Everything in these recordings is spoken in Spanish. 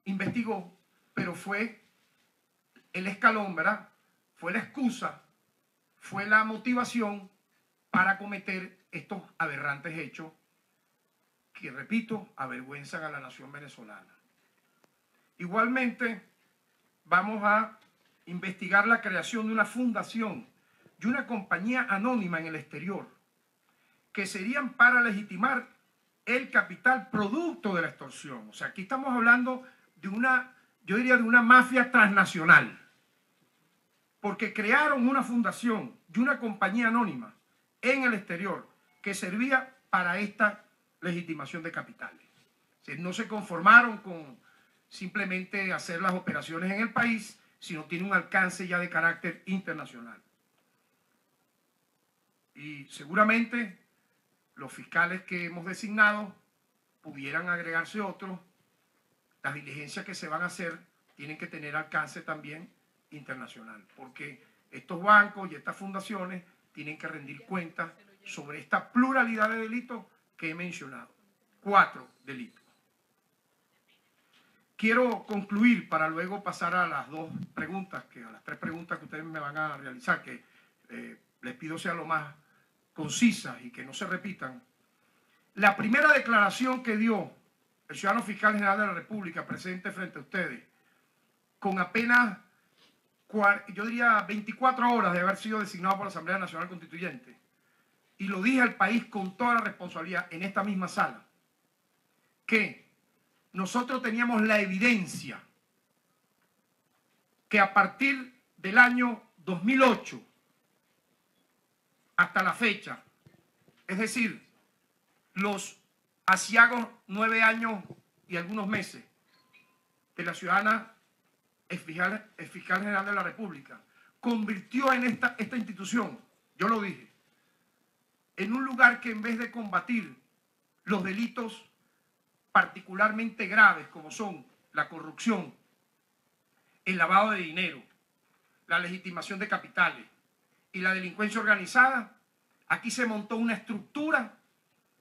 investigó, pero fue el escalón, ¿verdad? Fue la excusa, fue la motivación para cometer estos aberrantes hechos que, repito, avergüenzan a la nación venezolana. Igualmente, vamos a investigar la creación de una fundación y una compañía anónima en el exterior, que serían para legitimar el capital producto de la extorsión. O sea, aquí estamos hablando de una, yo diría, de una mafia transnacional, porque crearon una fundación y una compañía anónima en el exterior que servía para esta legitimación de capitales. O sea, no se conformaron con simplemente hacer las operaciones en el país, sino tiene un alcance ya de carácter internacional. Y seguramente los fiscales que hemos designado pudieran agregarse otros. Las diligencias que se van a hacer tienen que tener alcance también internacional, porque estos bancos y estas fundaciones tienen que rendir cuentas sobre esta pluralidad de delitos que he mencionado. 4 delitos. Quiero concluir para luego pasar a las 2 preguntas, a las 3 preguntas que ustedes me van a realizar, que les pido sean lo más concisas y que no se repitan. La primera declaración que dio el ciudadano fiscal general de la República presente frente a ustedes, con apenas, yo diría, 24 horas de haber sido designado por la Asamblea Nacional Constituyente, y lo dije al país con toda la responsabilidad en esta misma sala, que nosotros teníamos la evidencia que a partir del año 2008 hasta la fecha, es decir, los aciagos 9 años y algunos meses de la ciudadana fiscal general de la República, convirtió en esta institución, yo lo dije, en un lugar que en vez de combatir los delitos particularmente graves como son la corrupción, el lavado de dinero, la legitimación de capitales y la delincuencia organizada, aquí se montó una estructura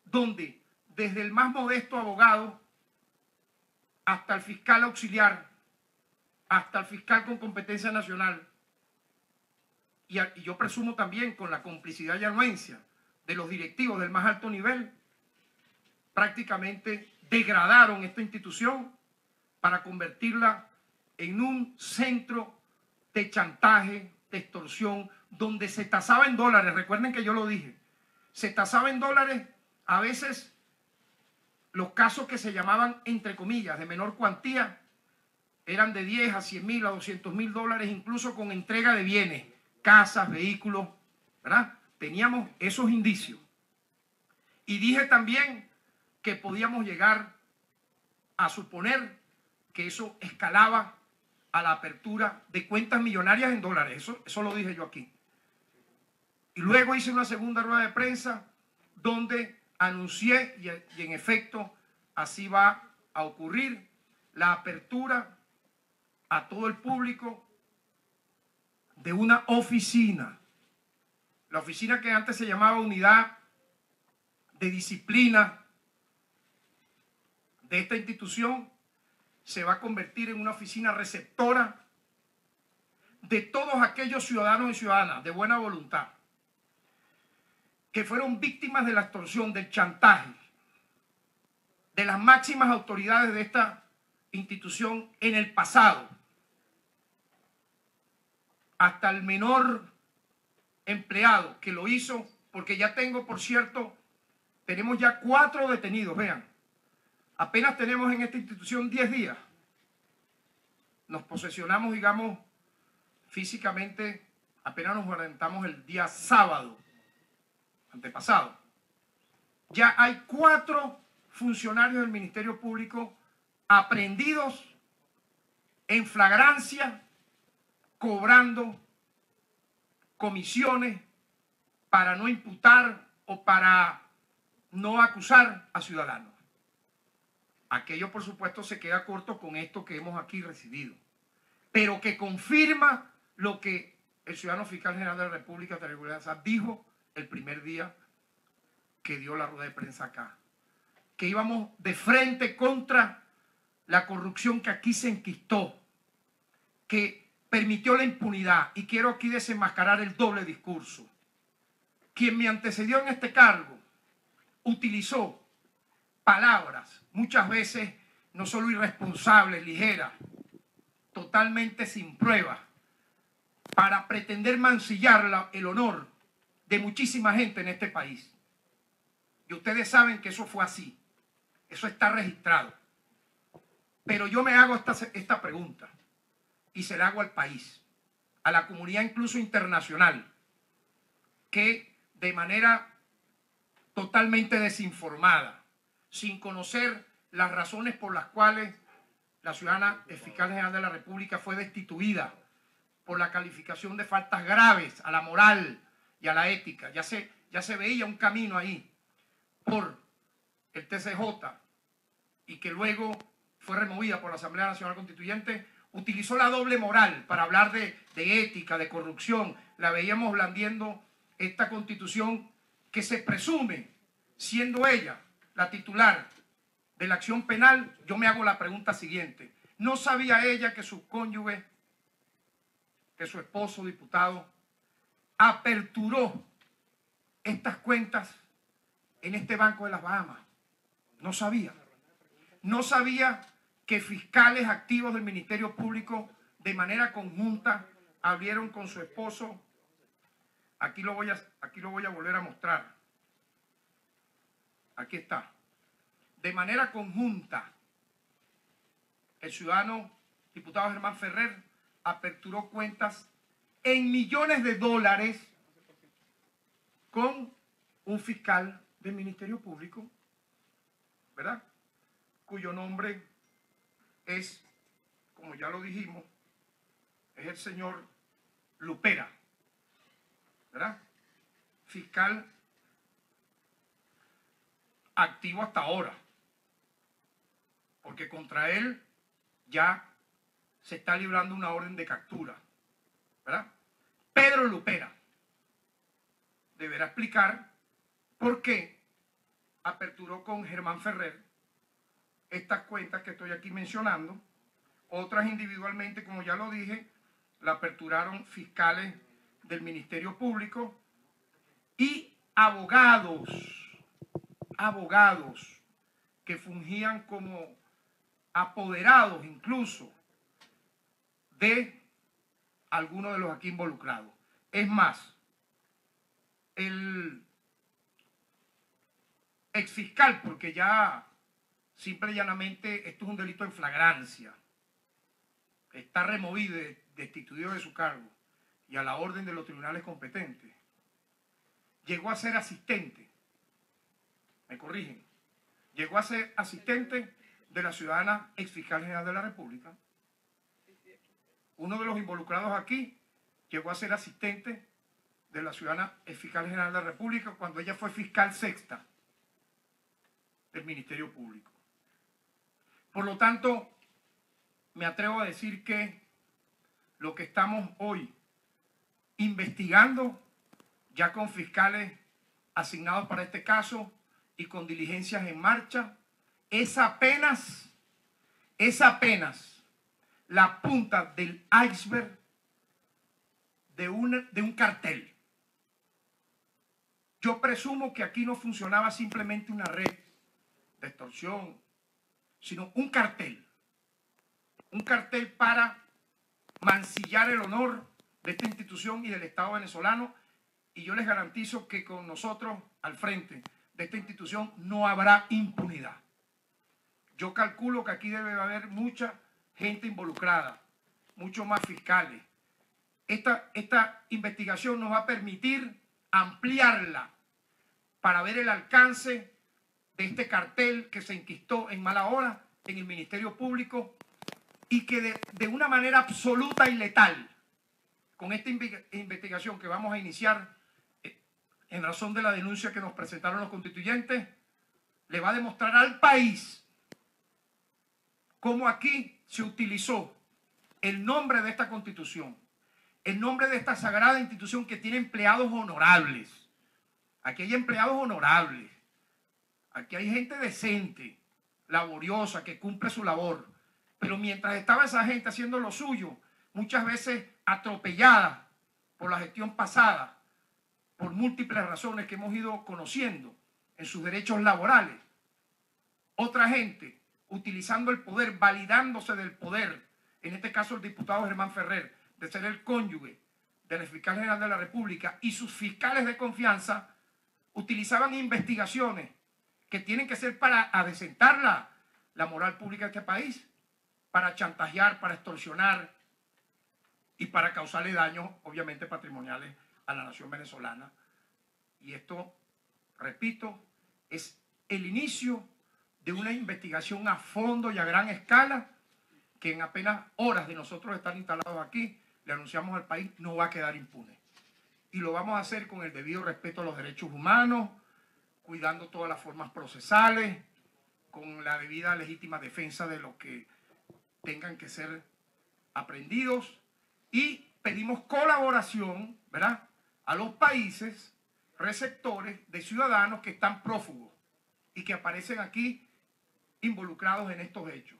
donde desde el más modesto abogado hasta el fiscal auxiliar, hasta el fiscal con competencia nacional, y yo presumo también con la complicidad y anuencia de los directivos del más alto nivel, prácticamente degradaron esta institución para convertirla en un centro de chantaje, de extorsión, donde se tasaba en dólares. Recuerden que yo lo dije, se tasaba en dólares a veces los casos que se llamaban, entre comillas, de menor cuantía, eran de 10 a 100 mil, a 200 mil dólares, incluso con entrega de bienes, casas, vehículos, ¿verdad? Teníamos esos indicios. Y dije también que podíamos llegar a suponer que eso escalaba a la apertura de cuentas millonarias en dólares. Eso lo dije yo aquí. Y luego hice una segunda rueda de prensa donde anuncié, y en efecto así va a ocurrir, la apertura a todo el público de una oficina. La oficina que antes se llamaba Unidad de Disciplina de esta institución se va a convertir en una oficina receptora de todos aquellos ciudadanos y ciudadanas de buena voluntad que fueron víctimas de la extorsión, del chantaje, de las máximas autoridades de esta institución en el pasado, hasta el menor empleado que lo hizo, porque ya tengo, por cierto, tenemos ya 4 detenidos, vean, apenas tenemos en esta institución 10 días, nos posesionamos, digamos, físicamente, apenas nos orientamos el día sábado, antepasado. Ya hay 4 funcionarios del Ministerio Público aprehendidos en flagrancia, cobrando comisiones para no imputar o para no acusar a ciudadanos. Aquello, por supuesto, se queda corto con esto que hemos aquí recibido, pero que confirma lo que el ciudadano fiscal general de la República dijo el primer día que dio la rueda de prensa acá, que íbamos de frente contra la corrupción que aquí se enquistó, que permitió la impunidad, y quiero aquí desenmascarar el doble discurso. Quien me antecedió en este cargo utilizó palabras muchas veces no solo irresponsables, ligeras, totalmente sin pruebas, para pretender mancillar el honor de muchísima gente en este país. Y ustedes saben que eso fue así. Eso está registrado. Pero yo me hago esta pregunta y se la hago al país, a la comunidad incluso internacional, que de manera totalmente desinformada, sin conocer las razones por las cuales la ciudadana fiscal general de la República fue destituida por la calificación de faltas graves a la moral y a la ética. Ya se veía un camino ahí por el TCJ y que luego fue removida por la Asamblea Nacional Constituyente. Utilizó la doble moral para hablar de ética, de corrupción. La veíamos blandiendo esta Constitución que se presume, siendo ella la titular de la acción penal. Yo me hago la pregunta siguiente: ¿no sabía ella que su cónyuge, que su esposo diputado, aperturó estas cuentas en este Banco de las Bahamas? No sabía. No sabía que fiscales activos del Ministerio Público de manera conjunta abrieron con su esposo. Aquí lo voy a volver a mostrar. Aquí está. De manera conjunta, el ciudadano diputado Germán Ferrer aperturó cuentas en millones de dólares con un fiscal del Ministerio Público, ¿verdad? Cuyo nombre es, como ya lo dijimos, es el señor Lupera, ¿verdad? Fiscal activo hasta ahora, porque contra él ya se está librando una orden de captura, ¿verdad? Pedro Lupera deberá explicar por qué aperturó con Germán Ferrer estas cuentas que estoy aquí mencionando. Otras individualmente, como ya lo dije, la aperturaron fiscales del Ministerio Público y abogados que fungían como apoderados incluso de algunos de los aquí involucrados. Es más, el exfiscal, porque ya simple y llanamente esto es un delito en flagrancia, está removido, destituido de su cargo y a la orden de los tribunales competentes, llegó a ser asistente, me corrigen, llegó a ser asistente de la ciudadana exfiscal general de la República. Uno de los involucrados aquí llegó a ser asistente de la ciudadana exfiscal general de la República cuando ella fue fiscal sexta del Ministerio Público. Por lo tanto, me atrevo a decir que lo que estamos hoy investigando, ya con fiscales asignados para este caso y con diligencias en marcha, es apenas la punta del iceberg de un cartel. Yo presumo que aquí no funcionaba simplemente una red de extorsión, sino un cartel para mancillar el honor de esta institución y del Estado venezolano, y yo les garantizo que con nosotros al frente de esta institución no habrá impunidad. Yo calculo que aquí debe haber mucha gente involucrada, muchos más fiscales. Esta investigación nos va a permitir ampliarla para ver el alcance de este cartel que se enquistó en mala hora en el Ministerio Público y que de una manera absoluta y letal, con esta investigación que vamos a iniciar en razón de la denuncia que nos presentaron los constituyentes, le va a demostrar al país cómo aquí se utilizó el nombre de esta Constitución, el nombre de esta sagrada institución que tiene empleados honorables. Aquí hay empleados honorables, aquí hay gente decente, laboriosa, que cumple su labor, Pero mientras estaba esa gente haciendo lo suyo, muchas veces atropellada por la gestión pasada, por múltiples razones que hemos ido conociendo en sus derechos laborales, otra gente utilizando el poder, validándose del poder, en este caso el diputado Germán Ferrer, de ser el cónyuge del fiscal general de la República, y sus fiscales de confianza utilizaban investigaciones que tienen que ser para adecentar la moral pública de este país, para chantajear, para extorsionar y para causarle daños, obviamente, patrimoniales a la nación venezolana. Y esto, repito, es el inicio de una investigación a fondo y a gran escala que en apenas horas de nosotros estar instalados aquí, le anunciamos al país, no va a quedar impune. Y lo vamos a hacer con el debido respeto a los derechos humanos, cuidando todas las formas procesales, con la debida legítima defensa de los que tengan que ser aprendidos, y pedimos colaboración, ¿verdad?, a los países receptores de ciudadanos que están prófugos y que aparecen aquí involucrados en estos hechos,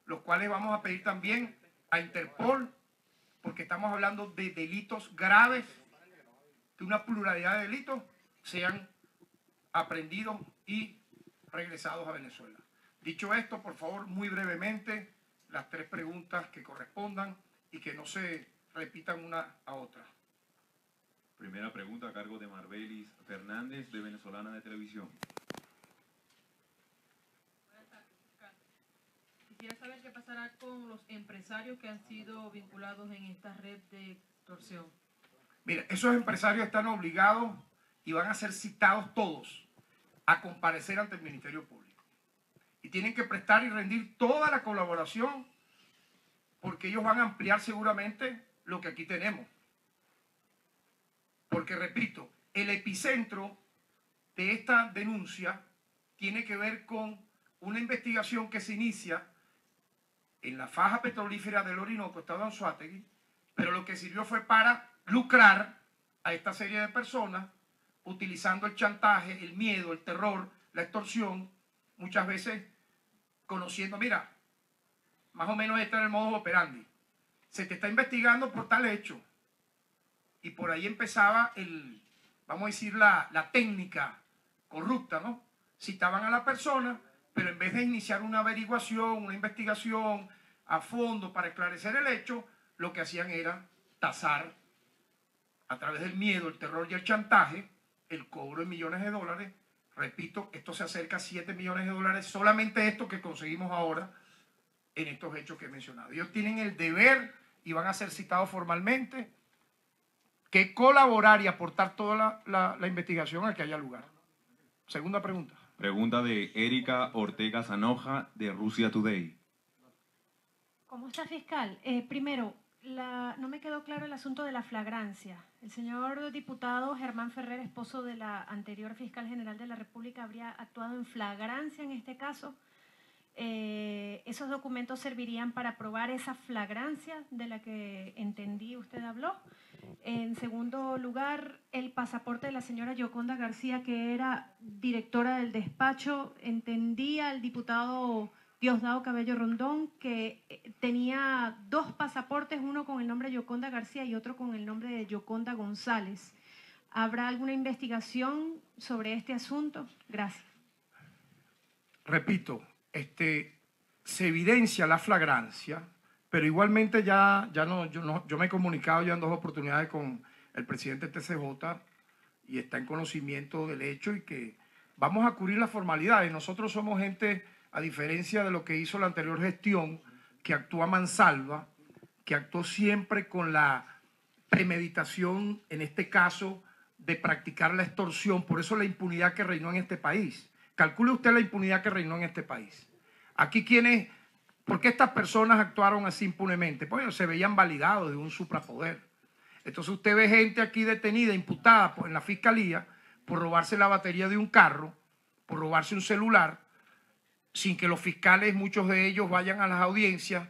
los cuales vamos a pedir también a Interpol, porque estamos hablando de delitos graves, que una pluralidad de delitos sean aprendidos y regresados a Venezuela. Dicho esto, por favor, muy brevemente, las 3 preguntas que correspondan y que no se repitan una a otra. Primera pregunta a cargo de Marbelis Fernández, de Venezolana de Televisión. Buenas tardes, fiscal. Quisiera saber qué pasará con los empresarios que han sido vinculados en esta red de extorsión. Mira, esos empresarios están obligados y van a ser citados todos a comparecer ante el Ministerio Público. Y tienen que prestar y rendir toda la colaboración, porque ellos van a ampliar seguramente lo que aquí tenemos. Porque, repito, el epicentro de esta denuncia tiene que ver con una investigación que se inicia en la faja petrolífera del Orinoco, estado de Anzoátegui, pero lo que sirvió fue para lucrar a esta serie de personas, utilizando el chantaje, el miedo, el terror, la extorsión, muchas veces conociendo, mira, más o menos este era el modus operandi. Se te está investigando por tal hecho. Y por ahí empezaba vamos a decir, la técnica corrupta, ¿no? Citaban a la persona, pero en vez de iniciar una averiguación, una investigación a fondo para esclarecer el hecho, lo que hacían era tasar a través del miedo, el terror y el chantaje, el cobro de millones de dólares. Repito, esto se acerca a 7 millones de dólares, solamente esto que conseguimos ahora en estos hechos que he mencionado. Ellos tienen el deber y van a ser citados formalmente que colaborar y aportar toda la investigación a que haya lugar. Segunda pregunta. Pregunta de Erika Ortega Zanoja, de Rusia Today. ¿Cómo está, fiscal? Primero, no me quedó claro el asunto de la flagrancia. El señor diputado Germán Ferrer, esposo de la anterior fiscal general de la República, ¿habría actuado en flagrancia en este caso? ¿Esos documentos servirían para probar esa flagrancia de la que entendí usted habló? En segundo lugar, el pasaporte de la señora Yoconda García, que era directora del despacho, entendía el diputado Diosdado Cabello Rondón que tenía 2 pasaportes, uno con el nombre de Yoconda García y otro con el nombre de Yoconda González. ¿Habrá alguna investigación sobre este asunto? Gracias. Repito, se evidencia la flagrancia, pero igualmente yo me he comunicado ya en 2 oportunidades con el presidente del TCJ y está en conocimiento del hecho y que vamos a cubrir las formalidades. Nosotros somos gente, a diferencia de lo que hizo la anterior gestión, que actúa mansalva, que actuó siempre con la premeditación, en este caso, de practicar la extorsión. Por eso la impunidad que reinó en este país. Calcule usted la impunidad que reinó en este país. Aquí ¿por qué estas personas actuaron así impunemente? Pues se veían validados de un suprapoder. Entonces usted ve gente aquí detenida, imputada en la fiscalía por robarse la batería de un carro, por robarse un celular, sin que los fiscales, muchos de ellos, vayan a las audiencias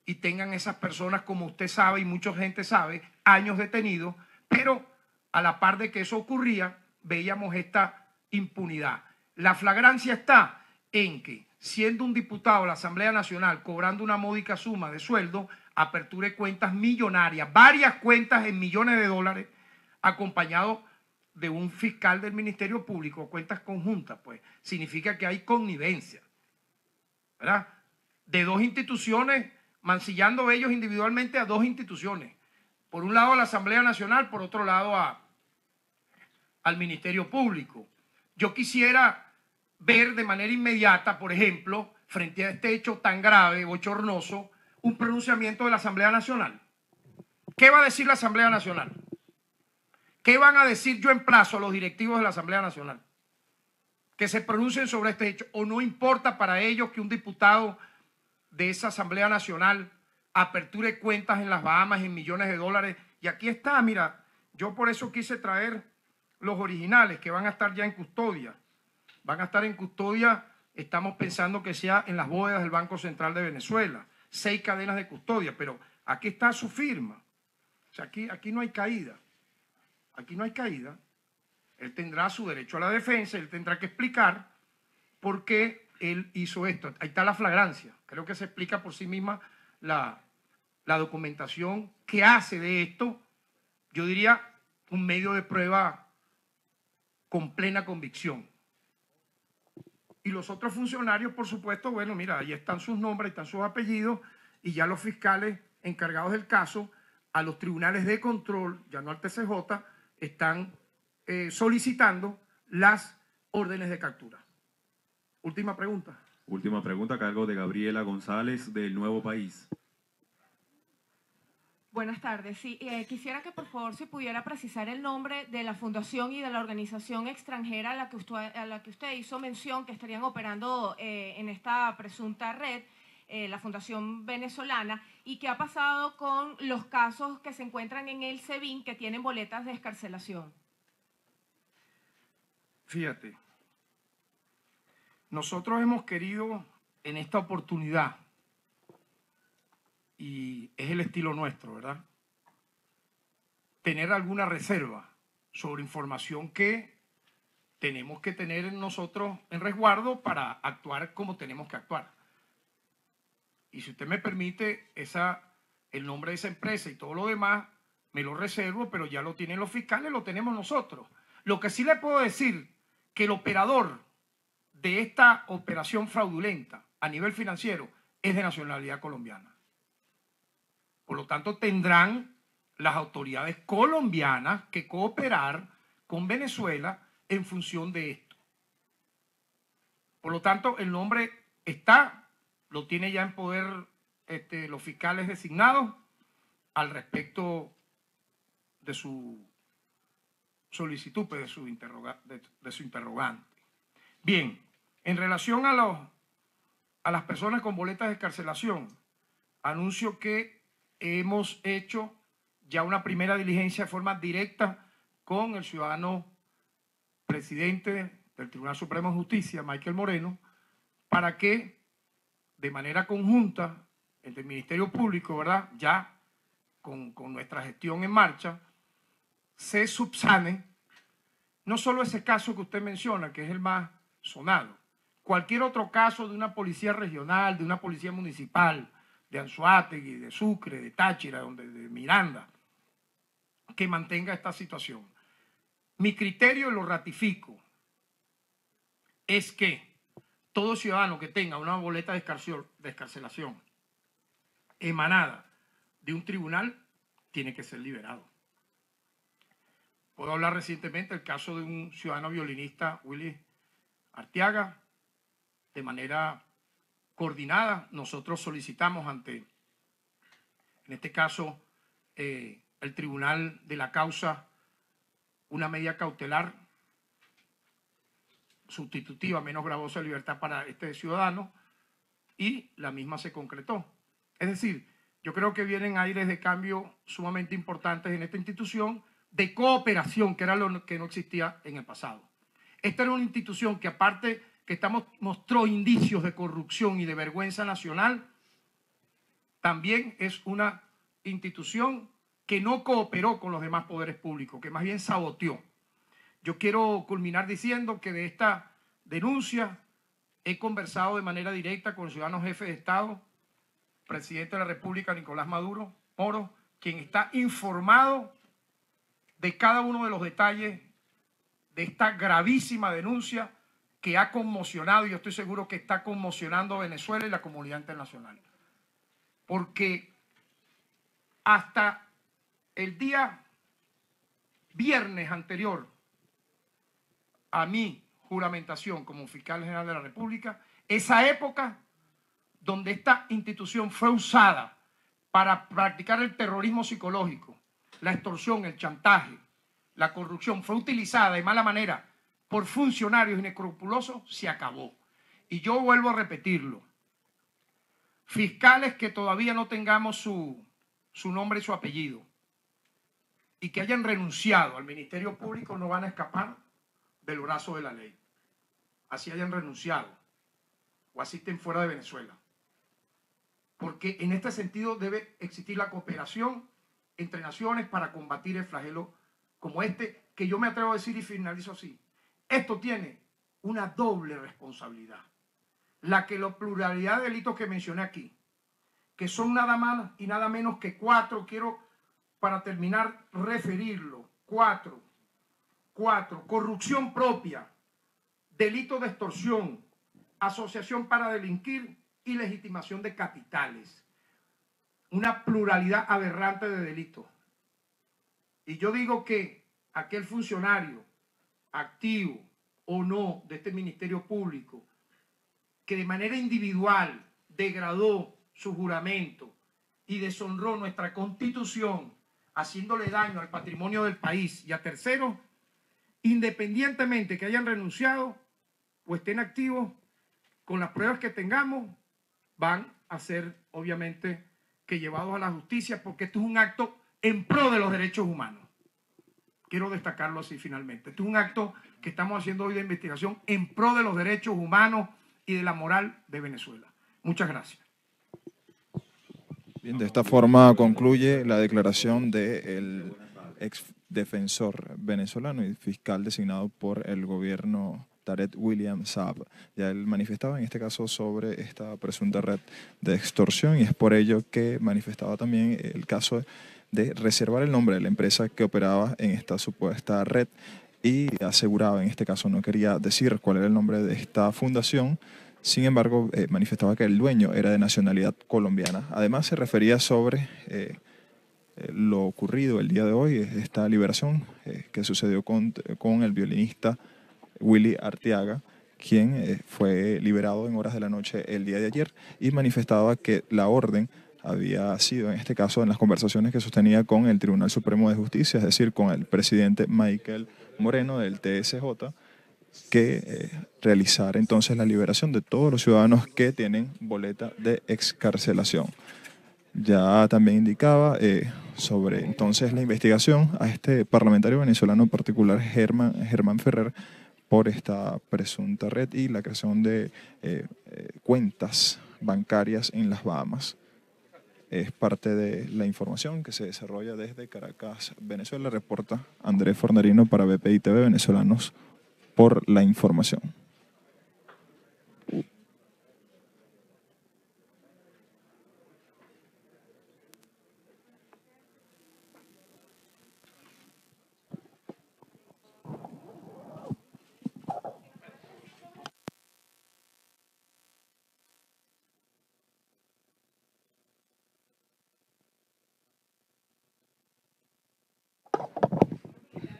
y tengan esas personas, como usted sabe y mucha gente sabe, años detenidos, pero a la par de que eso ocurría, veíamos esta impunidad. La flagrancia está en que siendo un diputado de la Asamblea Nacional, cobrando una módica suma de sueldo, aperture cuentas millonarias, varias cuentas en millones de dólares, acompañado de un fiscal del Ministerio Público, cuentas conjuntas, pues significa que hay connivencia, ¿verdad? De dos instituciones, mancillando ellos individualmente a dos instituciones. Por un lado a la Asamblea Nacional, por otro lado al Ministerio Público. Yo quisiera ver de manera inmediata, por ejemplo, frente a este hecho tan grave, bochornoso, un pronunciamiento de la Asamblea Nacional. ¿Qué va a decir la Asamblea Nacional? ¿Qué van a decir? Yo emplazo a los directivos de la Asamblea Nacional que se pronuncien sobre este hecho, o no importa para ellos que un diputado de esa Asamblea Nacional aperture cuentas en las Bahamas en millones de dólares. Y aquí está, mira, yo por eso quise traer los originales que van a estar ya en custodia. Van a estar en custodia, estamos pensando que sea en las bóvedas del Banco Central de Venezuela. 6 cadenas de custodia, pero aquí está su firma. O sea, aquí no hay caída. Aquí no hay caída. Él tendrá su derecho a la defensa, él tendrá que explicar por qué él hizo esto. Ahí está la flagrancia. Creo que se explica por sí misma la documentación que hace de esto, yo diría, un medio de prueba con plena convicción. Y los otros funcionarios, por supuesto, bueno, mira, ahí están sus nombres, ahí están sus apellidos, y ya los fiscales encargados del caso, a los tribunales de control, ya no al TCJ, están solicitando las órdenes de captura. Última pregunta. Última pregunta a cargo de Gabriela González del Nuevo País. Buenas tardes. Sí, quisiera que por favor se pudiera precisar el nombre de la fundación y de la organización extranjera a la que usted hizo mención que estarían operando en esta presunta red, la Fundación Venezolana, y qué ha pasado con los casos que se encuentran en el SEBIN que tienen boletas de excarcelación. Fíjate, nosotros hemos querido en esta oportunidad, y es el estilo nuestro, ¿verdad?, tener alguna reserva sobre información que tenemos que tener nosotros en resguardo para actuar como tenemos que actuar. Y si usted me permite, el nombre de esa empresa y todo lo demás, me lo reservo, pero ya lo tienen los fiscales, lo tenemos nosotros. Lo que sí le puedo decir, que el operador de esta operación fraudulenta a nivel financiero es de nacionalidad colombiana. Por lo tanto, tendrán las autoridades colombinas que cooperar con Venezuela en función de esto. Por lo tanto, el nombre está, lo tiene ya en poder los fiscales designados al respecto de su solicitud, pues, de su interrogante. Bien, en relación a las personas con boletas de excarcelación, anuncio que hemos hecho ya una primera diligencia de forma directa con el ciudadano presidente del Tribunal Supremo de Justicia, Michael Moreno, para que de manera conjunta entre el Ministerio Público, ¿verdad?, ya con nuestra gestión en marcha, se subsane no solo ese caso que usted menciona, que es el más sonado, cualquier otro caso de una policía regional, de una policía municipal, de Anzoátegui, de Sucre, de Táchira, de Miranda, que mantenga esta situación. Mi criterio, y lo ratifico, es que todo ciudadano que tenga una boleta de excarcelación emanada de un tribunal tiene que ser liberado. Puedo hablar recientemente del caso de un ciudadano violinista, Willy Arteaga. De manera coordinada, nosotros solicitamos en este caso, el tribunal de la causa, una medida cautelar sustitutiva, menos gravosa de libertad para este ciudadano, y la misma se concretó. Es decir, yo creo que vienen aires de cambio sumamente importantes en esta institución, de cooperación, que era lo que no existía en el pasado. Esta era una institución que, aparte que mostró indicios de corrupción y de vergüenza nacional, también es una institución que no cooperó con los demás poderes públicos, que más bien saboteó. Yo quiero culminar diciendo que de esta denuncia he conversado de manera directa con el ciudadano jefe de Estado, presidente de la República, Nicolás Maduro Moro, quien está informado de cada uno de los detalles de esta gravísima denuncia que ha conmocionado, y yo estoy seguro que está conmocionando a Venezuela y la comunidad internacional. Porque hasta el día viernes anterior a mi juramentación como fiscal general de la República, esa época donde esta institución fue usada para practicar el terrorismo psicológico, la extorsión, el chantaje, la corrupción, fue utilizada de mala manera por funcionarios inescrupulosos, se acabó. Y yo vuelvo a repetirlo. Fiscales que todavía no tengamos su nombre y su apellido y que hayan renunciado al Ministerio Público no van a escapar del brazo de la ley. Así hayan renunciado o así estén fuera de Venezuela. Porque en este sentido debe existir la cooperación entre naciones para combatir el flagelo como este, que yo me atrevo a decir y finalizo así. Esto tiene una doble responsabilidad. La pluralidad de delitos que mencioné aquí, que son nada más y nada menos que 4, quiero para terminar referirlo, 4, corrupción propia, delito de extorsión, asociación para delinquir y legitimación de capitales. Una pluralidad aberrante de delitos. Y yo digo que aquel funcionario activo o no de este Ministerio Público que de manera individual degradó su juramento y deshonró nuestra Constitución, haciéndole daño al patrimonio del país y a terceros, independientemente que hayan renunciado o estén activos, con las pruebas que tengamos, van a ser obviamente que llevados a la justicia, porque esto es un acto en pro de los derechos humanos. Quiero destacarlo así finalmente. Esto es un acto que estamos haciendo hoy de investigación en pro de los derechos humanos y de la moral de Venezuela. Muchas gracias. Bien, de esta forma concluye la declaración del ex defensor venezolano y fiscal designado por el gobierno Tarek William Saab. Ya él manifestaba en este caso sobre esta presunta red de extorsión y es por ello que manifestaba también el caso de reservar el nombre de la empresa que operaba en esta supuesta red y aseguraba, en este caso no quería decir cuál era el nombre de esta fundación. Sin embargo, manifestaba que el dueño era de nacionalidad colombiana. Además, se refería sobre lo ocurrido el día de hoy, esta liberación que sucedió con el violinista Willy Arteaga, quien fue liberado en horas de la noche el día de ayer, y manifestaba que la orden había sido, en este caso, en las conversaciones que sostenía con el Tribunal Supremo de Justicia, es decir, con el presidente Michael Moreno del TSJ, que realizar entonces la liberación de todos los ciudadanos que tienen boleta de excarcelación. Ya también indicaba sobre entonces la investigación a este parlamentario venezolano en particular, Germán Ferrer, por esta presunta red y la creación de cuentas bancarias en las Bahamas. Es parte de la información que se desarrolla desde Caracas, Venezuela. Reporta Andrés Fornerino para BPI TV Venezolanos por la información.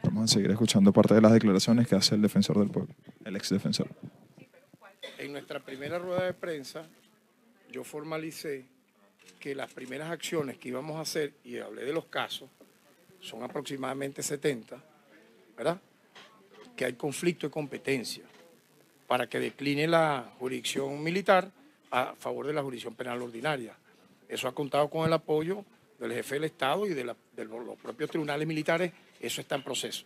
Vamos a seguir escuchando parte de las declaraciones que hace el defensor del pueblo, el exdefensor. En nuestra primera rueda de prensa, yo formalicé que las primeras acciones que íbamos a hacer, y hablé de los casos, son aproximadamente 70, ¿verdad? Que hay conflicto de competencia para que decline la jurisdicción militar a favor de la jurisdicción penal ordinaria. Eso ha contado con el apoyo del jefe del Estado y de los propios tribunales militares. Eso está en proceso.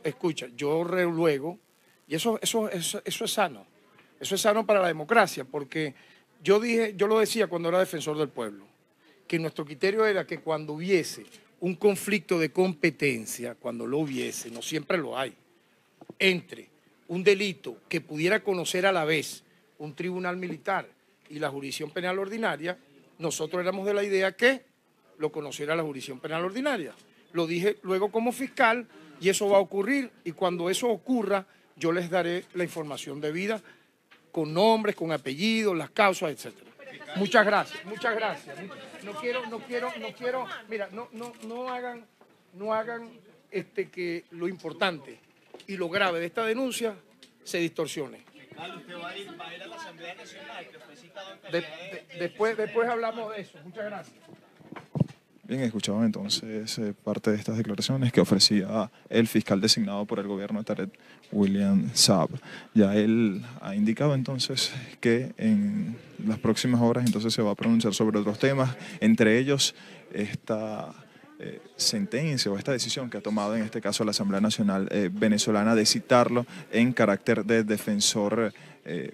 Escucha, yo luego, y eso es sano. Eso es sano para la democracia, porque yo lo decía cuando era defensor del pueblo, que nuestro criterio era que cuando hubiese un conflicto de competencia, cuando lo hubiese, no siempre lo hay, entre un delito que pudiera conocer a la vez un tribunal militar y la jurisdicción penal ordinaria, nosotros éramos de la idea que lo conociera la jurisdicción penal ordinaria. Lo dije luego como fiscal y eso va a ocurrir, y cuando eso ocurra yo les daré la información debida con nombres, con apellidos, las causas, etcétera. Muchas gracias, muchas gracias. No quiero, mira, no hagan que lo importante y lo grave de esta denuncia se distorsione. ¿Usted va a ir a la Asamblea Nacional que fue citado en Después hablamos de eso. Muchas gracias. Bien, escuchaban entonces parte de estas declaraciones que ofrecía el fiscal designado por el gobierno de Tarek William Saab. Ya él ha indicado entonces que en las próximas horas entonces se va a pronunciar sobre otros temas, entre ellos esta sentencia o esta decisión que ha tomado en este caso la Asamblea Nacional venezolana de citarlo en carácter de defensor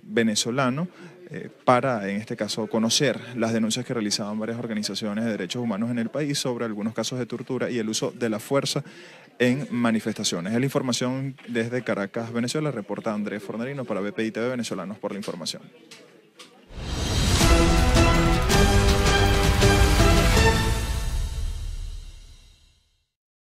venezolano, para, en este caso, conocer las denuncias que realizaban varias organizaciones de derechos humanos en el país sobre algunos casos de tortura y el uso de la fuerza en manifestaciones. Es la información desde Caracas, Venezuela. Reporta Andrés Fornerino para BPI TV Venezolanos por la Información.